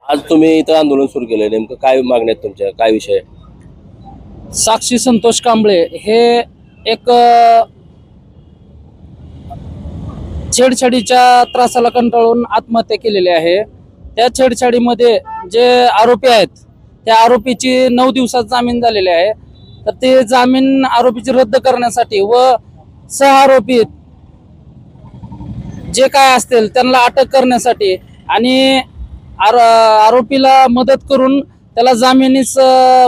आज तुम्ही इथं आंदोलन सुरू केलं, नेमकं काय मागण्या आहेत तुमच्या, काय विषय आहे? साक्षी संतोष कांबळे हे एक छेडछाडीच्या त्रासाला कंटाळून आत्महत्या केलेली आहे। त्या छेडछाडीमध्ये जे आरोपी आहेत त्या आरोपीची 9 दिवसात जामीन झालेली आहे। तर ते जामीन आरोपीची रद्द करण्यासाठी व सहआरोपी जे काय असतील त्यांना अटक करण्यासाठी आणि आरोपीला मदत करून त्याला जामिनीस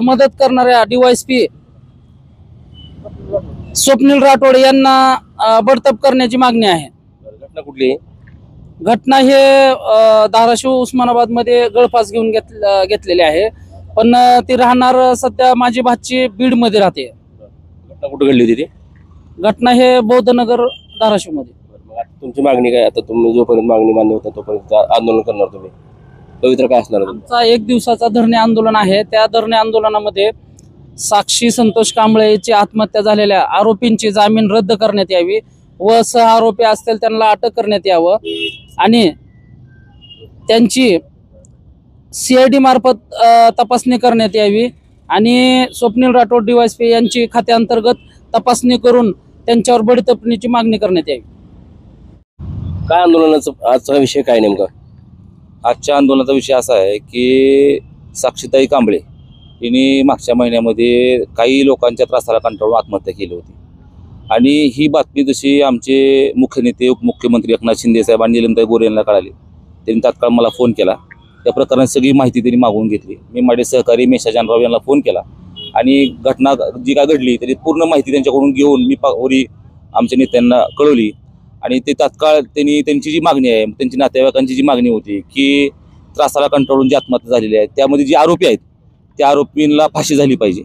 मदत करणाऱ्या DYSP स्वप्नील राठोड यांना बडतप करण्याची मागणी आहे। घटना कुठली? घटना हे धाराशिव उस्मानाबाद मध्ये गळफास घेऊन घेतलेले आहे, पण ती राहणार सध्या माझी भाची बीड मध्ये राहते। घटना कुठे घडली होती ती? घटना हे बौद्धनगर धाराशिव मध्ये। मग आता तुमची मागणी काय? आता तुम्ही जोपर्यंत मागणी मान्य होता तोपर्यंत आंदोलन करणार तुम्ही? पवित्र काय असणार? आमचा 1 दिवसाचा धरणे आंदोलन आहे। त्या धरणे आंदोलनामध्ये साक्षी संतोष कांबळेची आत्महत्या झालेल्या आरोपींची जामीन रद्द करण्यात यावी व सहआरोपी असतील त्यांना अटक करण्यात यावं आणि त्यांची CID मार्फत तपासणी करण्यात यावी आणि स्वप्नील राठोड DYSP यांची खात्याअंतर्गत तपासणी करून त्यांच्यावर बडतपणीची मागणी करण्यात यावी। काय आंदोलनाचा आजचा विषय काय नेमका? आजच्या आंदोलनाचा विषय असा आहे की साक्षीताई कांबळे हिने मागच्या महिन्यामध्ये काही लोकांच्या त्रासाला कंटाळून आत्महत्या केली होती आणि ही बातमी जशी आमचे मुख्य नेते उपमुख्यमंत्री एकनाथ शिंदे साहेब आणि नीलमताई गोरे यांना कळाली, त्यांनी तात्काळ मला फोन केला। त्या प्रकरणात सगळी माहिती त्यांनी मागवून घेतली। मी माझे सहकारी मेशा जानराव यांना फोन केला आणि घटना जी काय घडली त्याची पूर्ण माहिती त्यांच्याकडून घेऊन मी वरी आमच्या नेत्यांना कळवली आणि ते तात्काळ त्यांची जी मागणी आहे, त्यांची नातेवाईकांची जी मागणी होती की त्रासाला कंटाळून जी आत्महत्या झालेली आहे त्यामध्ये जे आरोपी आहेत त्या आरोपींना फाशी झाली पाहिजे।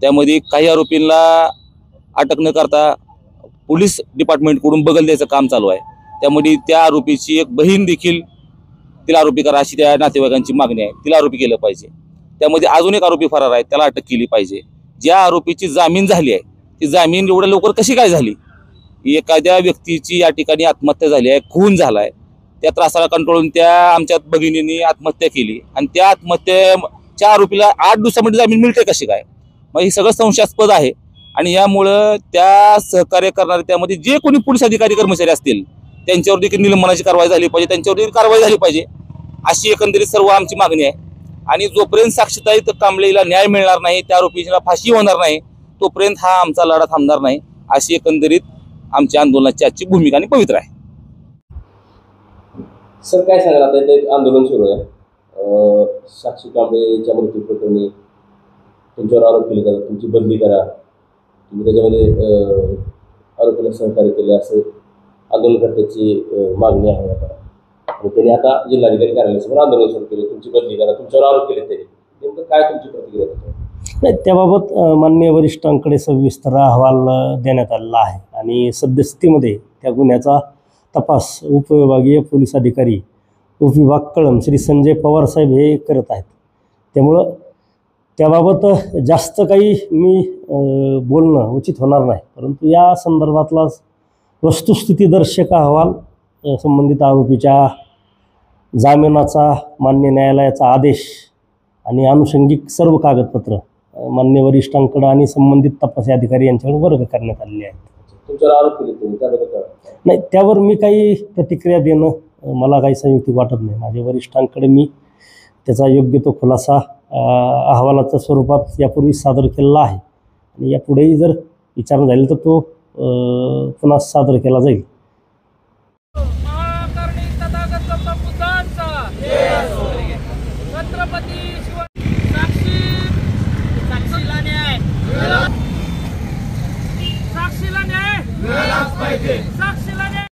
त्यामध्ये काही आरोपींना अटक न करता पोलीस डिपार्टमेंटकडून बगल द्यायचं काम चालू आहे। त्यामध्ये त्या आरोपीची एक बहीण देखील तिला आरोपी करा अशी त्या नातेवाईकांची मागणी आहे, तिला आरोपी केलं पाहिजे। त्यामध्ये अजून एक आरोपी फरार आहे, त्याला अटक केली पाहिजे। ज्या आरोपीची जामीन झाली आहे ती जामीन एवढ्या लवकर कशी काय झाली? एखाद्या व्यक्तीची या ठिकाणी आत्महत्या झाली आहे, खून झाला आहे, त्या त्रासाला कंटाळून त्या आमच्या भगिनींनी आत्महत्या केली आणि त्या आत्महत्येच्या आरोपीला 8 दिवसामध्ये जामीन मिळते कशी काय? मग हे सगळं संशयास्पद आहे आणि यामुळं त्या सहकार्य करणारे त्यामध्ये जे कोणी पोलीस अधिकारी कर्मचारी असतील त्यांच्यावर देखील निलंबनाची कारवाई झाली पाहिजे, त्यांच्यावर देखील कारवाई झाली पाहिजे अशी एकंदरीत सर्व आमची मागणी आहे। आणि जोपर्यंत साक्षीताई कांबळेला न्याय मिळणार नाही, त्या आरोपीला फाशी होणार नाही, तोपर्यंत हा आमचा लढा थांबणार नाही अशी एकंदरीत आमच्या आंदोलनाची आजची भूमिका आणि पवित्र आहे। सर काय सांगाल? आता इथे आंदोलन सुरू आहे, साक्षी कांबळेच्या मृत्यू प्रकरणी तुमच्यावर आरोप केले जातात, तुमची बदली करा, तुम्ही त्याच्यामध्ये आरोपीला सहकार्य केले असं आंदोलनकर्त्याची मागणी आहे। आणि त्यांनी आता जिल्हाधिकारी कार्यालयासमोर आंदोलन सुरू केले, तुमची बदली करा, तुमच्यावर आरोप केले त्यांनी, नेमकं काय तुमची प्रतिक्रिया? नाही, त्याबाबत माननीय वरिष्ठांकडे सविस्तर अहवाल देण्यात आलेला आहे आणि सद्यस्थितीमध्ये त्या गुन्ह्याचा तपास उपविभागीय पोलीस अधिकारी उपविभाग कळम श्री संजय पवार साहेब हे करत आहेत। त्यामुळं त्याबाबत जास्त काही मी बोलणं उचित होणार नाही, परंतु या संदर्भातला वस्तुस्थितीदर्शक अहवाल, संबंधित आरोपीच्या जामिनाचा मान्य न्यायालयाचा आदेश आणि अनुषंगिक सर्व कागदपत्र मान्य वरिष्ठांकडे आणि संबंधित तपासी अधिकारी यांच्याकडे वर्ग करण्यात आलेले आहेत। तुमच्यावर आरोप केले त्यांनी, त्याबद्दल काय? नाही, त्यावर मी काही प्रतिक्रिया देणं मला काही संयुक्तिक वाटत नाही। माझ्या वरिष्ठांकडे मी त्याचा योग्य तो खुलासा अहवालाच्या स्वरूपात यापूर्वी सादर केलेला आहे आणि यापुढेही जर विचारणा झाली तर तो पुन्हा सादर केला जाईल। छत्रपती